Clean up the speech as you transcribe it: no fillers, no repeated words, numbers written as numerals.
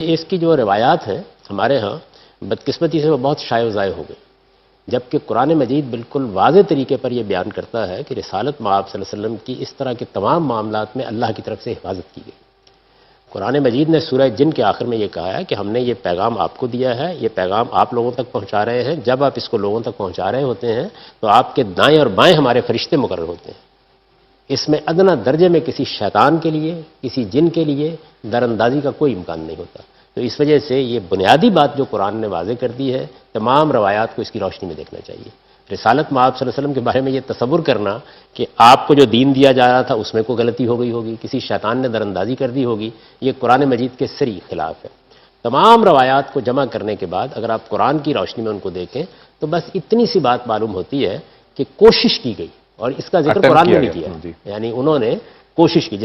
اس کی جو روایات ہیں ہمارے ہاں بدقسمتی سے وہ بہت شائع و ضائع ہو گئی، جبکہ قرآن مجید بالکل واضح طریقے پر یہ بیان کرتا ہے کہ رسالت مآب صلی اللہ علیہ وسلم کی اس طرح کے تمام معاملات میں اللہ کی طرف سے حفاظت کی گئی۔ قرآن مجید نے سورہ جن کے آخر میں یہ کہا ہے کہ ہم نے یہ پیغام آپ کو دیا ہے، یہ پیغام آپ لوگوں تک پہنچا رہے ہیں، جب آپ اس کو لوگوں تک پہنچا رہے ہوتے ہیں تو آپ کے دائیں اور بائیں ہمارے فرشتے مقرر ہوتے ہیں۔ اس میں ادنیٰ درجے میں کسی شیطان کے لیے، کسی جن کے لیے در اندازی کا کوئی امکان نہیں ہوتا۔ تو اس وجہ سے یہ بنیادی بات جو قرآن نے واضح کر دی ہے، تمام روایات کو اس کی روشنی میں دیکھنا چاہیے۔ رسالت مآب صلی اللہ علیہ وسلم کے بارے میں یہ تصور کرنا کہ آپ کو جو دین دیا جا رہا تھا اس میں کوئی غلطی ہو گئی ہوگی، کسی شیطان نے در اندازی کر دی ہوگی، یہ قرآن مجید کے صریح خلاف ہے۔ تمام روایات کو جمع کرنے کے بعد اگر آپ قرآن کی روشنی میں ان کو دیکھیں تو بس اتنی سی بات معلوم ہوتی ہے کہ کوشش کی گئی، اور اس کا ذکر قرآن نے بھی کیا، یعنی انہوں نے کوشش کی۔